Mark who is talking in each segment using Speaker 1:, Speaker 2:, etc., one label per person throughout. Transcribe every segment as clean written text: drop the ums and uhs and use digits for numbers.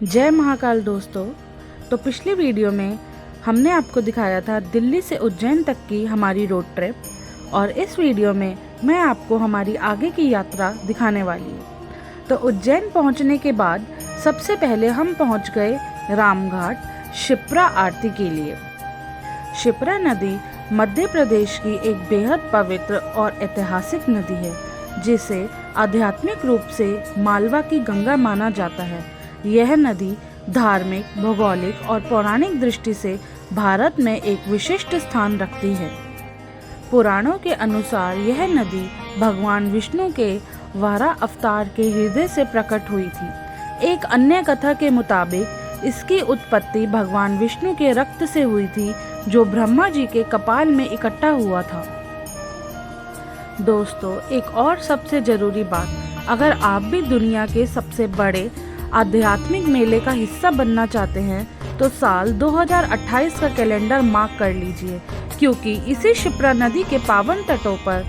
Speaker 1: जय महाकाल दोस्तों। तो पिछली वीडियो में हमने आपको दिखाया था दिल्ली से उज्जैन तक की हमारी रोड ट्रिप, और इस वीडियो में मैं आपको हमारी आगे की यात्रा दिखाने वाली हूँ। तो उज्जैन पहुँचने के बाद सबसे पहले हम पहुँच गए रामघाट शिप्रा आरती के लिए। शिप्रा नदी मध्य प्रदेश की एक बेहद पवित्र और ऐतिहासिक नदी है, जिसे आध्यात्मिक रूप से मालवा की गंगा माना जाता है। यह नदी धार्मिक, भौगोलिक और पौराणिक दृष्टि से भारत में एक विशिष्ट स्थान रखती है। पुराणों के अनुसार यह नदी भगवान विष्णु के वाराह अवतार के हृदय से प्रकट हुई थी। एक अन्य कथा के मुताबिक इसकी उत्पत्ति भगवान विष्णु के रक्त से हुई थी, जो ब्रह्मा जी के कपाल में इकट्ठा हुआ था। दोस्तों, एक और सबसे जरूरी बात, अगर आप भी दुनिया के सबसे बड़े आध्यात्मिक मेले का हिस्सा बनना चाहते हैं तो साल 2028 का कैलेंडर मार्क कर लीजिए, क्योंकि इसी शिप्रा नदी के पावन तटों पर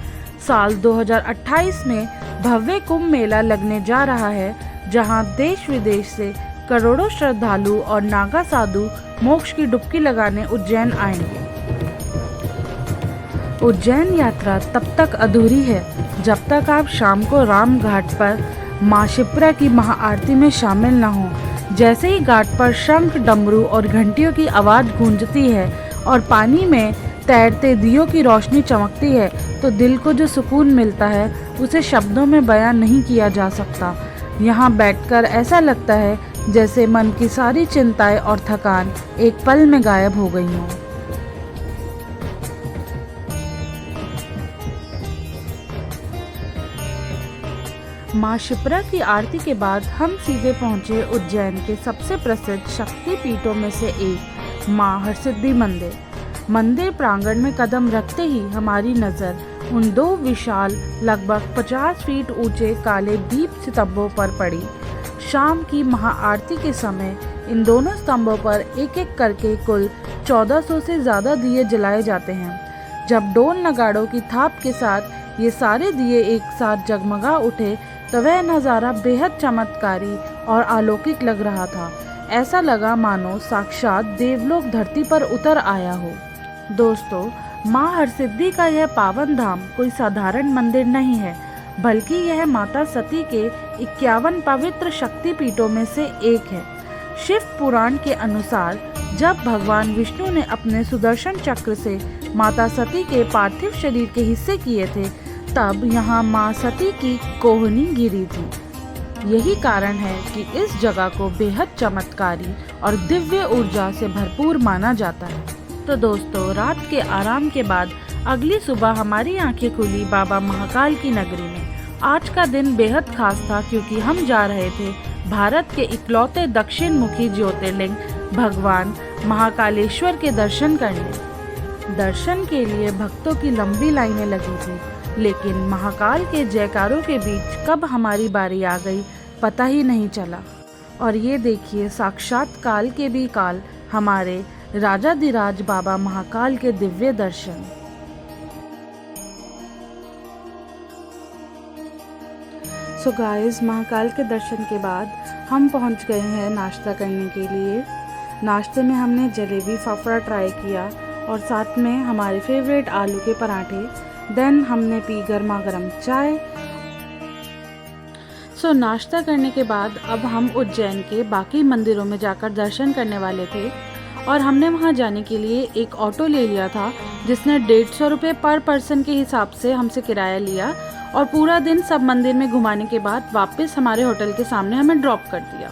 Speaker 1: साल 2028 में भव्य कुंभ मेला लगने जा रहा है, जहां देश विदेश से करोड़ों श्रद्धालु और नागा साधु मोक्ष की डुबकी लगाने उज्जैन आएंगे। उज्जैन यात्रा तब तक अधूरी है जब तक आप शाम को राम घाट पर माँ शिप्रा की महाआरती में शामिल न हो। जैसे ही घाट पर शंख, डमरू और घंटियों की आवाज़ गूंजती है और पानी में तैरते दियों की रोशनी चमकती है, तो दिल को जो सुकून मिलता है उसे शब्दों में बयां नहीं किया जा सकता। यहाँ बैठकर ऐसा लगता है जैसे मन की सारी चिंताएं और थकान एक पल में गायब हो गई हों। माँ शिप्रा की आरती के बाद हम सीधे पहुँचे उज्जैन के सबसे प्रसिद्ध शक्ति पीठों में से एक माँ हरसिद्धि मंदिर। मंदिर प्रांगण में कदम रखते ही हमारी नज़र उन दो विशाल लगभग 50 फीट ऊंचे काले दीप स्तंभों पर पड़ी। शाम की महाआरती के समय इन दोनों स्तंभों पर एक एक करके कुल 1400 से ज़्यादा दिए जलाए जाते हैं। जब ढोल नगाड़ों की थाप के साथ ये सारे दिए एक साथ जगमगा उठे तो वह नज़ारा बेहद चमत्कारी और अलौकिक लग रहा था। ऐसा लगा मानो साक्षात देवलोक धरती पर उतर आया हो। दोस्तों, माँ हरसिद्धि का यह पावन धाम कोई साधारण मंदिर नहीं है, बल्कि यह माता सती के 51 पवित्र शक्ति पीठों में से एक है। शिव पुराण के अनुसार जब भगवान विष्णु ने अपने सुदर्शन चक्र से माता सती के पार्थिव शरीर के हिस्से किए थे, तब यहाँ माँ सती की कोहनी गिरी थी। यही कारण है कि इस जगह को बेहद चमत्कारी और दिव्य ऊर्जा से भरपूर माना जाता है। तो दोस्तों, रात के आराम के बाद अगली सुबह हमारी आंखें खुली बाबा महाकाल की नगरी में। आज का दिन बेहद खास था, क्योंकि हम जा रहे थे भारत के इकलौते दक्षिण मुखी ज्योतिर्लिंग भगवान महाकालेश्वर के दर्शन करने। दर्शन के लिए भक्तों की लंबी लाइनें लगी थी, लेकिन महाकाल के जयकारों के बीच कब हमारी बारी आ गई पता ही नहीं चला। और ये देखिए, साक्षात काल के भी काल हमारे राजाधिराज बाबा महाकाल के दिव्य दर्शन। सो गाइस, महाकाल के दर्शन के बाद हम पहुंच गए हैं नाश्ता करने के लिए। नाश्ते में हमने जलेबी फाफड़ा ट्राई किया और साथ में हमारे फेवरेट आलू के पराठे। देन हमने पी गर्मा गर्म चाय। सो नाश्ता करने के बाद अब हम उज्जैन के बाकी मंदिरों में जाकर दर्शन करने वाले थे, और हमने वहां जाने के लिए एक ऑटो ले लिया था, जिसने 150 रुपये पर पर्सन के हिसाब से हमसे किराया लिया, और पूरा दिन सब मंदिर में घुमाने के बाद वापस हमारे होटल के सामने हमें ड्रॉप कर दिया।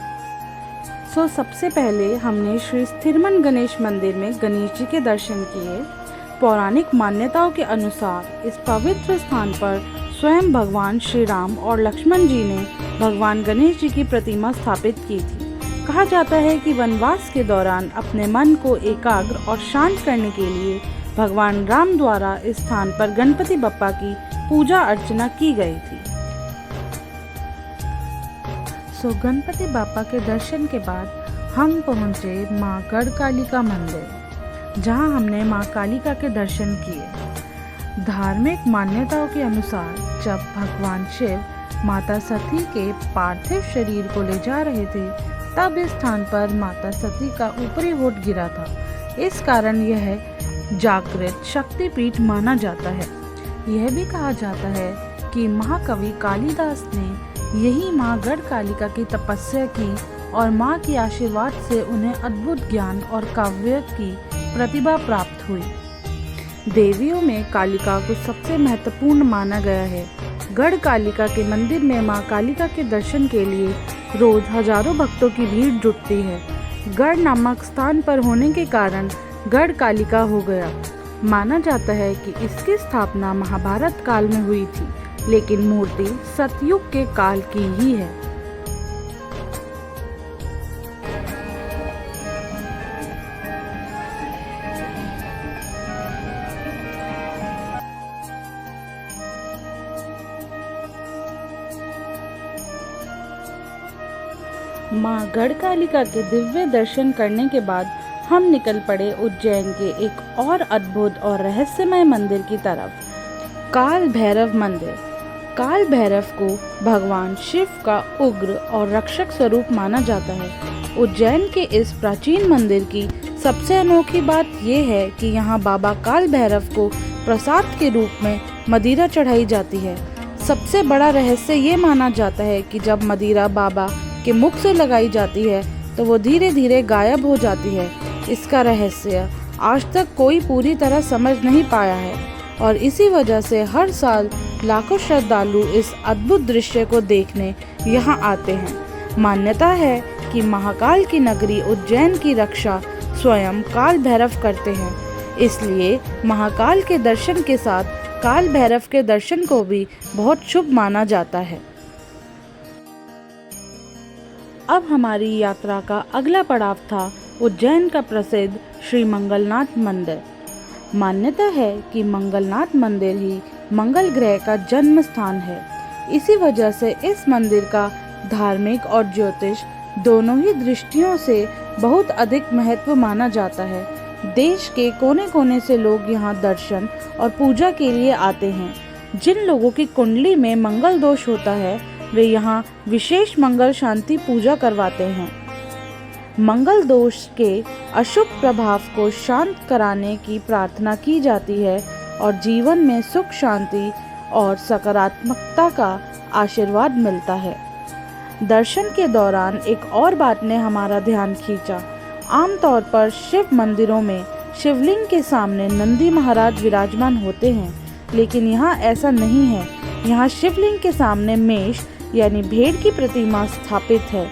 Speaker 1: सो सबसे पहले हमने श्री स्थिरमन गणेश मंदिर में गणेश जी के दर्शन किए। पौराणिक मान्यताओं के अनुसार इस पवित्र स्थान पर स्वयं भगवान श्री राम और लक्ष्मण जी ने भगवान गणेश जी की प्रतिमा स्थापित की थी। कहा जाता है कि वनवास के दौरान अपने मन को एकाग्र और शांत करने के लिए भगवान राम द्वारा इस स्थान पर गणपति बप्पा की पूजा अर्चना की गई थी। सो गणपति बाप्पा के दर्शन के बाद हम पहुंचे माँ गढ़कालिका मंदिर, जहां हमने माँ कालिका के दर्शन किए। धार्मिक मान्यताओं के अनुसार जब भगवान शिव माता सती के पार्थिव शरीर को ले जा रहे थे, तब इस स्थान पर माता सती का ऊपरी होठ गिरा था। इस कारण यह जागृत शक्तिपीठ माना जाता है। यह भी कहा जाता है कि महाकवि कालिदास ने यही माँ गढ़कालिका की तपस्या की और माँ के आशीर्वाद से उन्हें अद्भुत ज्ञान और काव्य की प्रतिभा प्राप्त हुई। देवियों में कालिका को सबसे महत्वपूर्ण माना गया है। गढ़कालिका के मंदिर में माँ कालिका के दर्शन के लिए रोज हजारों भक्तों की भीड़ जुटती है। गढ़ नामक स्थान पर होने के कारण गढ़कालिका हो गया। माना जाता है कि इसकी स्थापना महाभारत काल में हुई थी, लेकिन मूर्ति सतयुग के काल की ही है। माँ गढ़कालिका के दिव्य दर्शन करने के बाद हम निकल पड़े उज्जैन के एक और अद्भुत और रहस्यमय मंदिर की तरफ, काल भैरव मंदिर। काल भैरव को भगवान शिव का उग्र और रक्षक स्वरूप माना जाता है। उज्जैन के इस प्राचीन मंदिर की सबसे अनोखी बात यह है कि यहाँ बाबा काल भैरव को प्रसाद के रूप में मदिरा चढ़ाई जाती है। सबसे बड़ा रहस्य ये माना जाता है कि जब मदिरा बाबा के मुख से लगाई जाती है तो वो धीरे धीरे गायब हो जाती है। इसका रहस्य आज तक कोई पूरी तरह समझ नहीं पाया है और इसी वजह से हर साल लाखों श्रद्धालु इस अद्भुत दृश्य को देखने यहाँ आते हैं। मान्यता है कि महाकाल की नगरी उज्जैन की रक्षा स्वयं काल भैरव करते हैं, इसलिए महाकाल के दर्शन के साथ काल भैरव के दर्शन को भी बहुत शुभ माना जाता है। अब हमारी यात्रा का अगला पड़ाव था उज्जैन का प्रसिद्ध श्री मंगलनाथ मंदिर। मान्यता है कि मंगलनाथ मंदिर ही मंगल ग्रह का जन्म स्थान है। इसी वजह से इस मंदिर का धार्मिक और ज्योतिष दोनों ही दृष्टियों से बहुत अधिक महत्व माना जाता है। देश के कोने कोने से लोग यहाँ दर्शन और पूजा के लिए आते हैं। जिन लोगों की कुंडली में मंगल दोष होता है वे यहाँ विशेष मंगल शांति पूजा करवाते हैं। मंगल दोष के अशुभ प्रभाव को शांत कराने की प्रार्थना की जाती है और जीवन में सुख शांति और सकारात्मकता का आशीर्वाद मिलता है। दर्शन के दौरान एक और बात ने हमारा ध्यान खींचा। आमतौर पर शिव मंदिरों में शिवलिंग के सामने नंदी महाराज विराजमान होते हैं, लेकिन यहाँ ऐसा नहीं है। यहाँ शिवलिंग के सामने मेष यानी भेड़ की प्रतिमा स्थापित है।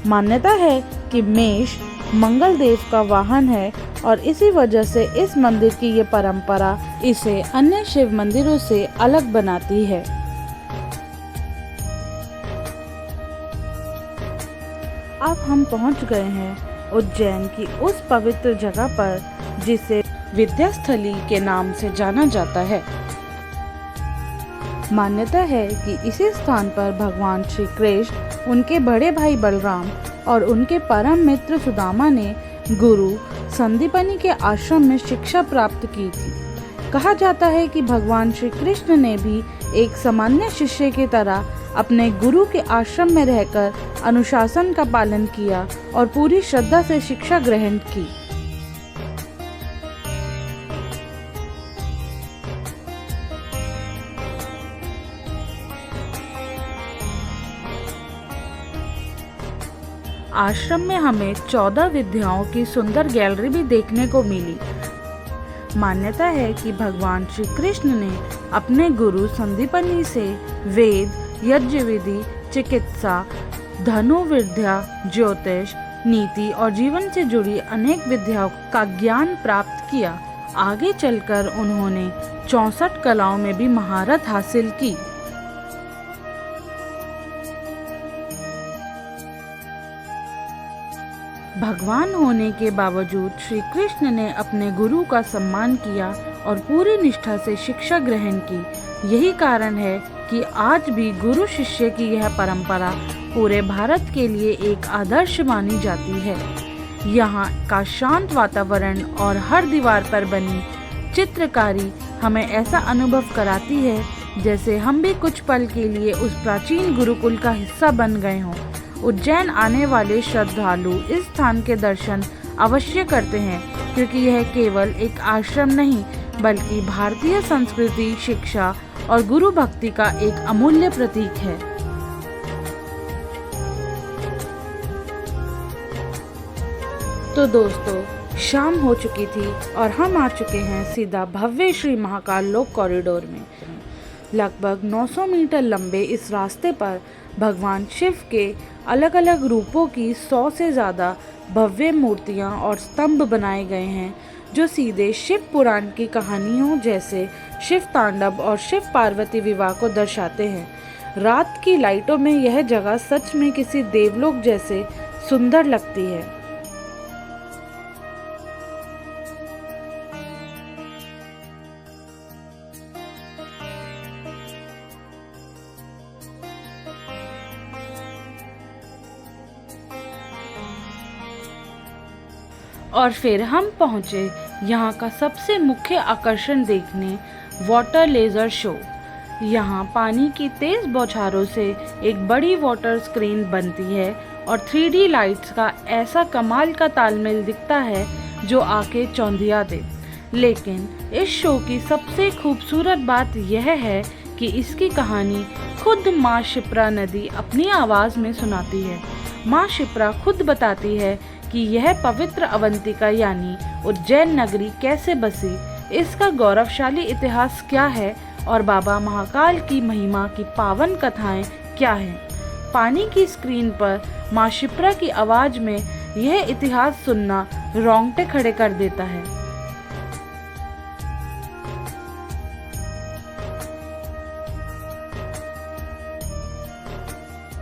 Speaker 1: मान्यता है कि मेष मंगल देव का वाहन है और इसी वजह से इस मंदिर की ये परंपरा इसे अन्य शिव मंदिरों से अलग बनाती है। अब हम पहुंच गए हैं उज्जैन की उस पवित्र जगह पर जिसे विद्यास्थली के नाम से जाना जाता है। मान्यता है कि इसी स्थान पर भगवान श्री कृष्ण, उनके बड़े भाई बलराम और उनके परम मित्र सुदामा ने गुरु संदीपनी के आश्रम में शिक्षा प्राप्त की थी। कहा जाता है कि भगवान श्री कृष्ण ने भी एक सामान्य शिष्य की तरह अपने गुरु के आश्रम में रहकर अनुशासन का पालन किया और पूरी श्रद्धा से शिक्षा ग्रहण की। आश्रम में हमें 14 विद्याओं की सुंदर गैलरी भी देखने को मिली। मान्यता है कि भगवान श्री कृष्ण ने अपने गुरु संदीपनी से वेद, यज्ञ विधि, चिकित्सा, धनुर्विद्या, ज्योतिष, नीति और जीवन से जुड़ी अनेक विद्याओं का ज्ञान प्राप्त किया। आगे चलकर उन्होंने 64 कलाओं में भी महारत हासिल की। भगवान होने के बावजूद श्री कृष्ण ने अपने गुरु का सम्मान किया और पूरी निष्ठा से शिक्षा ग्रहण की। यही कारण है कि आज भी गुरु शिष्य की यह परंपरा पूरे भारत के लिए एक आदर्श मानी जाती है। यहाँ का शांत वातावरण और हर दीवार पर बनी चित्रकारी हमें ऐसा अनुभव कराती है जैसे हम भी कुछ पल के लिए उस प्राचीन गुरुकुल का हिस्सा बन गए हों उज्जैन आने वाले श्रद्धालु इस स्थान के दर्शन अवश्य करते हैं, क्योंकि यह केवल एक आश्रम नहीं बल्कि भारतीय संस्कृति, शिक्षा और गुरु भक्ति का एक अमूल्य प्रतीक है। तो दोस्तों, शाम हो चुकी थी और हम आ चुके हैं सीधा भव्य श्री महाकाल लोक कॉरिडोर में। लगभग 900 मीटर लंबे इस रास्ते पर भगवान शिव के अलग अलग रूपों की 100 से ज़्यादा भव्य मूर्तियां और स्तंभ बनाए गए हैं, जो सीधे शिव पुराण की कहानियों जैसे शिव तांडव और शिव पार्वती विवाह को दर्शाते हैं। रात की लाइटों में यह जगह सच में किसी देवलोक जैसे सुंदर लगती है। और फिर हम पहुँचे यहाँ का सबसे मुख्य आकर्षण देखने, वाटर लेज़र शो। यहाँ पानी की तेज़ बौछारों से एक बड़ी वाटर स्क्रीन बनती है और 3D लाइट्स का ऐसा कमाल का तालमेल दिखता है जो आके चौंधिया दे। लेकिन इस शो की सबसे खूबसूरत बात यह है कि इसकी कहानी खुद माँ शिप्रा नदी अपनी आवाज़ में सुनाती है। माँ शिप्रा खुद बताती है कि यह पवित्र अवंतिका यानी उज्जैन नगरी कैसे बसी, इसका गौरवशाली इतिहास क्या है और बाबा महाकाल की महिमा की पावन कथाएं क्या हैं। पानी की स्क्रीन पर माँ शिप्रा की आवाज़ में यह इतिहास सुनना रोंगटे खड़े कर देता है।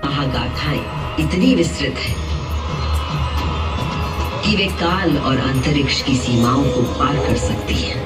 Speaker 2: महागाथाएं इतनी विस्तृत है कि वे काल और अंतरिक्ष की सीमाओं को पार कर सकती हैं।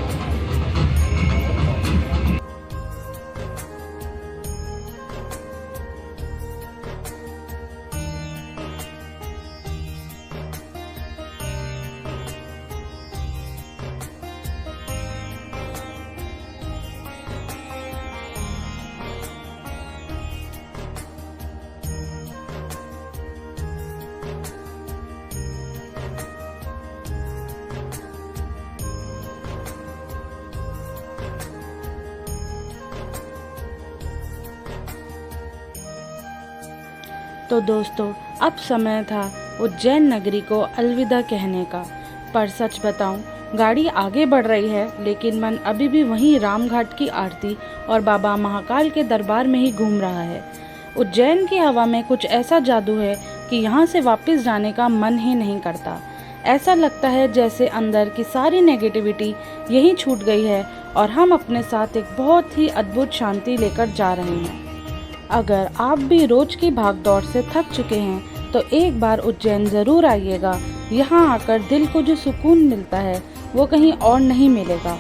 Speaker 1: तो दोस्तों, अब समय था उज्जैन नगरी को अलविदा कहने का। पर सच बताऊं, गाड़ी आगे बढ़ रही है लेकिन मन अभी भी वहीं रामघाट की आरती और बाबा महाकाल के दरबार में ही घूम रहा है। उज्जैन की हवा में कुछ ऐसा जादू है कि यहाँ से वापस जाने का मन ही नहीं करता। ऐसा लगता है जैसे अंदर की सारी नेगेटिविटी यहीं छूट गई है और हम अपने साथ एक बहुत ही अद्भुत शांति लेकर जा रहे हैं। अगर आप भी रोज की भागदौड़ से थक चुके हैं तो एक बार उज्जैन ज़रूर आइएगा। यहाँ आकर दिल को जो सुकून मिलता है वो कहीं और नहीं मिलेगा।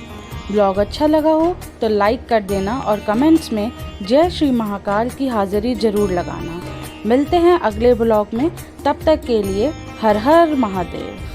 Speaker 1: ब्लॉग अच्छा लगा हो तो लाइक कर देना और कमेंट्स में जय श्री महाकाल की हाजिरी ज़रूर लगाना। मिलते हैं अगले ब्लॉग में, तब तक के लिए हर हर महादेव।